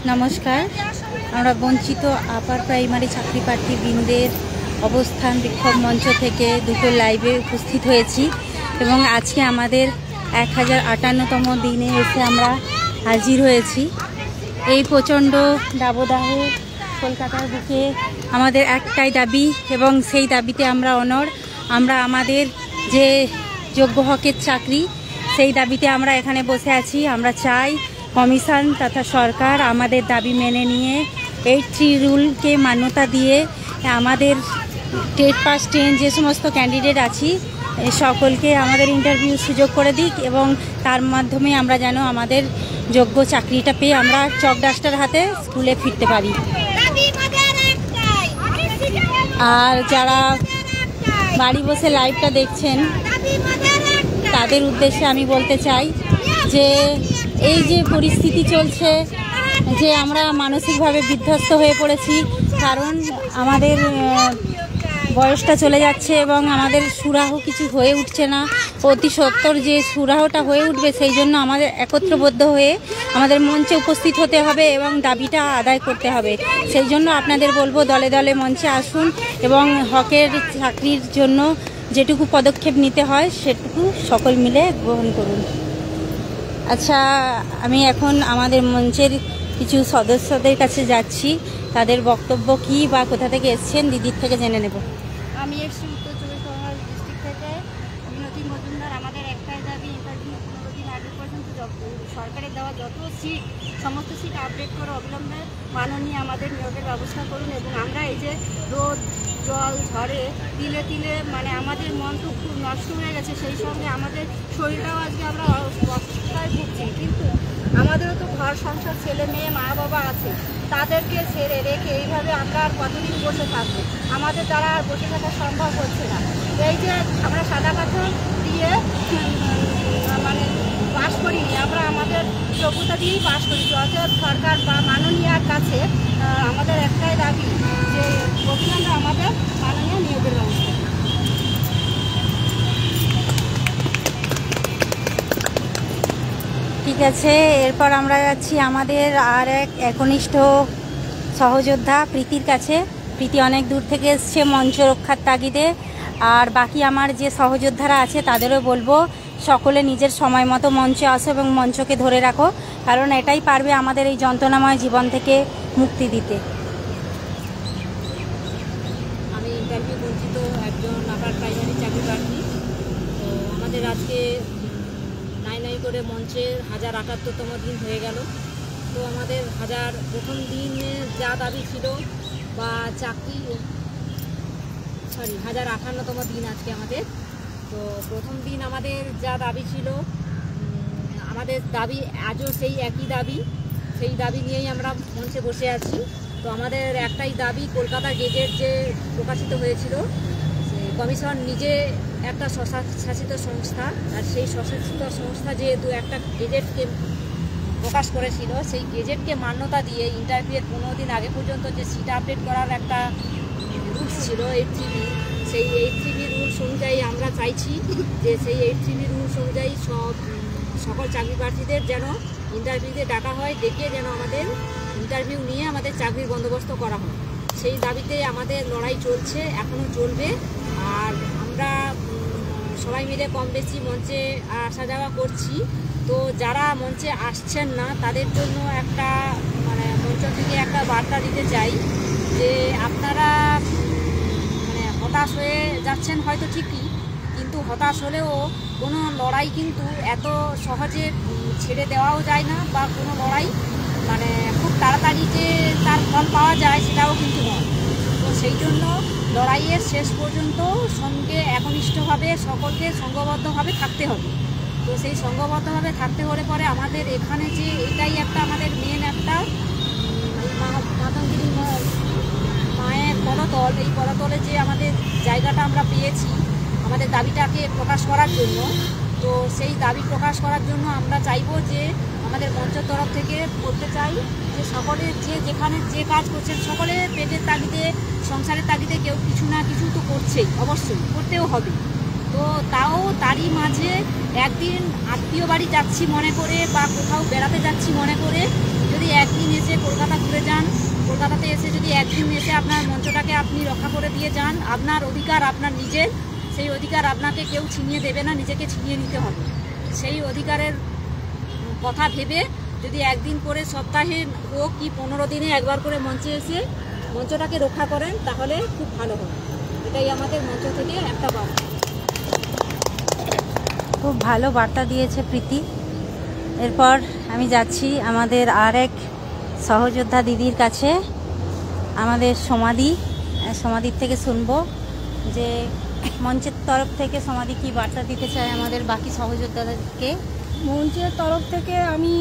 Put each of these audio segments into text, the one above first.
নমস্কার। আমরা বঞ্চিত আপার প্রাইমারি চাকরি প্রার্থী বৃন্দের অবস্থান বিক্ষোভ মঞ্চ থেকে দুটো লাইভে উপস্থিত হয়েছি এবং আজকে আমাদের 1058তম দিনে এসে আমরা হাজির হয়েছি। এই প্রচণ্ড দাবদাহে কলকাতার বুকে আমাদের একটাই দাবি এবং সেই দাবিতে আমরা অনড়। আমরা আমাদের যে যোগ্য হকের চাকরি সেই দাবিতে আমরা এখানে বসে আছি। আমরা চাই কমিশন তথা সরকার আমাদের দাবি মেনে নিয়ে 8(3) রুলকে মান্যতা দিয়ে আমাদের টেট পাস 10 যে সমস্ত ক্যান্ডিডেট আছি সকলকে আমাদের ইন্টারভিউ সুযোগ করে দিক এবং তার মাধ্যমে আমরা যেন আমাদের যোগ্য চাকরিটা পেয়ে আমরা চক ডাস্টার হাতে স্কুলে ফিরতে পারি। আর যারা বাড়ি বসে লাইভটা দেখছেন তাদের উদ্দেশ্যে আমি বলতে চাই যে এই যে পরিস্থিতি চলছে, যে আমরা মানসিকভাবে বিধ্বস্ত হয়ে পড়েছি, কারণ আমাদের বয়সটা চলে যাচ্ছে এবং আমাদের সুরাহ কিছু হয়ে উঠছে না। অতি সত্বর যে সুরাহটা হয়ে উঠবে সেই জন্য আমাদের একত্রবদ্ধ হয়ে আমাদের মঞ্চে উপস্থিত হতে হবে এবং দাবিটা আদায় করতে হবে। সেই জন্য আপনাদের বলবো দলে দলে মঞ্চে আসুন এবং হকের চাকরির জন্য যেটুকু পদক্ষেপ নিতে হয় সেটুকু সকল মিলে গ্রহণ করুন। আচ্ছা, আমি এখন আমাদের মঞ্চের কিছু সদস্যদের কাছে যাচ্ছি, তাদের বক্তব্য কী বা কোথা থেকে এসছেন দিদির থেকে জেনে নেব। আমি এসছি উত্তর 24 পরগনা ডিস্ট্রিক্ট থেকে। বিনতি মজুমদার। আমাদের একটাই দাবি, ইন্টারভিউ 15 দিন আগে পর্যন্ত সরকারের দেওয়া যত সিট সমস্ত সিট আপডেট করে অবিলম্বে মাননীয় আমাদের নিয়োগের ব্যবস্থা করুন এবং আমরা এই যে রোদ জল ঝড়ে তিলে তিলে আমাদের মন তো খুব নষ্ট হয়ে গেছে, সেই সঙ্গে আমাদের শরীরটাও আজকে আমরা অসুস্থতায় ভুগছি, কিন্তু আমাদেরও তো ঘর সংসার ছেলে মেয়ে মা বাবা আছে, তাদেরকে ছেড়ে রেখে এইভাবে আমরা আর কতদিন বসে থাকবো? আমাদের দ্বারা আর বসে থাকা সম্ভব হচ্ছে না। এই যে আমরা সাদা পাথর দিয়ে পাস করিনি, আমরা আমাদের যোগ্যতা দিয়েই পাস করেছি। অতএব সরকার বা মাননীয়ার কাছে আমাদের একটাই দাবি যে অবিলম্বে আমাদের মাননীয় নিয়োগের ব্যবস্থা। ঠিক আছে, এরপর আমরা যাচ্ছি আমাদের আর এক একনিষ্ঠ সহযোদ্ধা প্রীতির কাছে। প্রীতি অনেক দূর থেকে এসছে মঞ্চ রক্ষার তাগিদে। আর বাকি আমার যে সহযোদ্ধারা আছে তাদেরও বলবো সকলে নিজের সময় মতো মঞ্চে আসো এবং মঞ্চকে ধরে রাখো, কারণ এটাই পারবে আমাদের এই যন্ত্রণাময় জীবন থেকে মুক্তি দিতে। আমি ইন্টারভিউ বঞ্চিত একজন আপার প্রাইমারি চাকরি প্রার্থী। তো আমাদের আজকে নাই করে মঞ্চের 1078তম দিন হয়ে গেল। তো আমাদের প্রথম দিনে যা দাবি ছিল বা চাকরি 1058তম দিন আজকে আমাদের। তো প্রথম দিন আমাদের যা দাবি ছিল, আমাদের দাবি আজও সেই একই দাবি, সেই দাবি নিয়েই আমরা মঞ্চে বসে আছি। তো আমাদের একটাই দাবি, কলকাতা গেজেট যে প্রকাশিত হয়েছিল, কমিশন নিজে একটা স্বশাসিত সংস্থা, আর সেই স্বশাসিত সংস্থা যেহেতু একটা গেজেটকে প্রকাশ করেছিল, সেই গেজেটকে মান্যতা দিয়ে ইন্টারভিউয়ের 15 দিন আগে পর্যন্ত যে সিট আপডেট করার একটা রুলস ছিল 8(3)B, সেই 8(3)B রুলস অনুযায়ী আমরা চাইছি যে সেই 8(3)B রুলস অনুযায়ী সকল চাকরি প্রার্থীদের যেন ইন্টারভিউতে ডাকা হয়, ডেকে যেন আমাদের ইন্টারভিউ নিয়ে আমাদের চাকরির বন্দোবস্ত করা হয়। সেই দাবিতে আমাদের লড়াই চলছে, এখনও চলবে। আর আমরা সবাই মিলে কম বেশি মঞ্চে আসা যাওয়া করছি। তো যারা মঞ্চে আসছেন না তাদের জন্য একটা মঞ্চ থেকে একটা বার্তা দিতে চাই যে আপনারা হতাশ হয়ে যাচ্ছেন হয়তো ঠিকই, কিন্তু হতাশ হলেও কোনো লড়াই কিন্তু এত সহজে ছেড়ে দেওয়াও যায় না, বা কোনো লড়াই খুব তাড়াতাড়ি যে তার ফল পাওয়া যায় সেটাও কিন্তু নয়। তো সেই জন্য লড়াইয়ের শেষ পর্যন্ত সঙ্গে একনিষ্ঠভাবে সকলকে সংঘবদ্ধভাবে থাকতে হবে। তো সেই সংঘবদ্ধভাবে থাকতে হলে পরে আমাদের এখানে যে এটাই একটা আমাদের মেন একটা মাতঙ্গিনী মায়ের পদতল, এই পদতলে যে আমাদের জায়গাটা আমরা পেয়েছি আমাদের দাবিটাকে প্রকাশ করার জন্য। তো সেই দাবি প্রকাশ করার জন্য আমরা চাইব যে আমাদের মঞ্চের তরফ থেকে বলতে চাই যে সকলে যে যেখানে যে কাজ করছেন, সকলে পেটের তাগিদে সংসারের তাগিদে কেউ কিছু না কিছু তো করছেই, অবশ্যই করতেও হবে। তো তারই মাঝে একদিন আত্মীয় বাড়ি যাচ্ছি মনে করে বা কোথাও বেড়াতে যাচ্ছি মনে করে যদি একদিন এসে কলকাতা ঘুরে যান, কলকাতাতে এসে যদি একদিন এসে আপনার মঞ্চটাকে আপনি রক্ষা করে দিয়ে যান, আপনার অধিকার আপনার নিজের, সেই অধিকার আপনাকে কেউ ছিনিয়ে দেবে না, নিজেকে ছিনিয়ে নিতে হবে। সেই অধিকারের কথা ভেবে যদি একদিন করে সপ্তাহে হোক কি 15 দিনে একবার করে মঞ্চে এসে মঞ্চটাকে রক্ষা করেন তাহলে খুব ভালো হবে। এটাই আমাদের মঞ্চ থেকে একটা বার্তা। খুব ভালো বার্তা দিয়েছে প্রীতি। এরপর আমি যাচ্ছি আমাদের আরেক সহযোদ্ধা দিদির কাছে, আমাদের সমাধির থেকে শুনবো যে মঞ্চের তরফ থেকে সমাধি কি বার্তা দিতে চায় আমাদের বাকি সহযোদ্ধাদেরকে। মঞ্চের তরফ থেকে আমি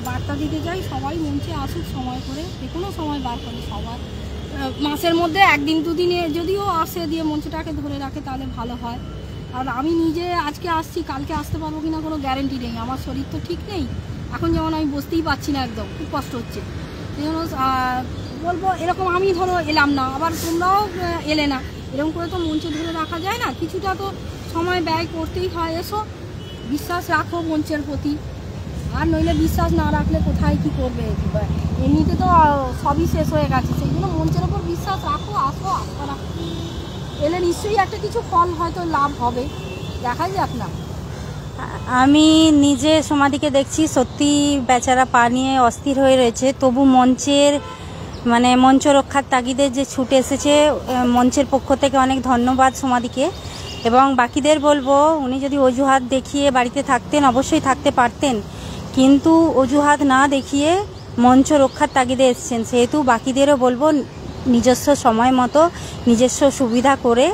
বার্তা দিতে চাই, সবাই মঞ্চে আসুক সময় করে, যে কোনো সময় বার করে সবার মাসের মধ্যে একদিন দুদিনে যদিও আসে দিয়ে মঞ্চটাকে ধরে রাখে তাহলে ভালো হয়। আর আমি নিজে আজকে আসছি, কালকে আসতে পারবো কিনা কোনো গ্যারেন্টি নেই, আমার শরীর তো ঠিক নেই এখন, যেমন আমি বসতেই পারছি না, একদম খুব কষ্ট হচ্ছে। এই জন্য বলবো এরকম আমি ধরো এলাম না, আবার তোমরাও এলে না, এরকম করে তো মঞ্চে ধরে রাখা যায় না, কিছুটা তো সময় ব্যয় করতেই হয়। এসো, বিশ্বাস রাখো মঞ্চের প্রতি, আর নইলে বিশ্বাস না রাখলে কোথায় কি করবে, এমনিতে তো সবই শেষ হয়ে গেছে, সেই জন্য মঞ্চের ওপর বিশ্বাস রাখো, আসো, আস্থা রাখো, এলে নিশ্চয়ই একটা কিছু ফল হয়তো লাভ হবে, দেখাই যাক না। আমি নিজে সমাধিকে দেখছি সত্যি বেচারা পা নিয়ে অস্থির হয়ে রয়েছে, তবু মঞ্চ রক্ষার তাগিদে যে ছুটে এসেছে, মঞ্চের পক্ষ থেকে অনেক ধন্যবাদ সমাধিকে। এবং বাকিদের বলবো উনি যদি অজুহাত দেখিয়ে বাড়িতে থাকতেন অবশ্যই থাকতে পারতেন, কিন্তু অজুহাত না দেখিয়ে মঞ্চ রক্ষার তাগিদে এসছেন, সেহেতু বাকিদেরও বলবো নিজস্ব সময় মতো নিজস্ব সুবিধা করে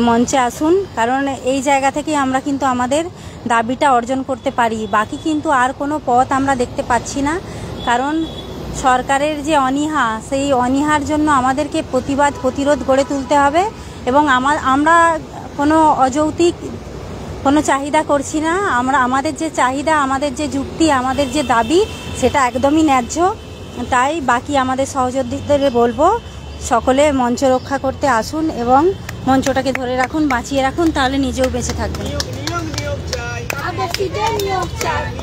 মঞ্চে আসুন, কারণ এই জায়গা থেকে আমরা কিন্তু আমাদের দাবিটা অর্জন করতে পারি। বাকি কিন্তু আর কোনো পথ আমরা দেখতে পাচ্ছি না, কারণ সরকারের যে অনীহা, সেই অনীহার জন্য আমাদেরকে প্রতিরোধ গড়ে তুলতে হবে। এবং আমরা কোনো অযৌক্তিক কোনো চাহিদা করছি না, আমাদের যে চাহিদা, আমাদের যে যুক্তি, আমাদের যে দাবি, সেটা একদমই ন্যায্য। তাই বাকি আমাদের সহযোদ্ধাদের বলবো সকলে মঞ্চ রক্ষা করতে আসুন এবং মঞ্চটাকে ধরে রাখুন, বাঁচিয়ে রাখুন, তাহলে নিজেও বেঁচে থাকবেন। নিয়োগ চাই।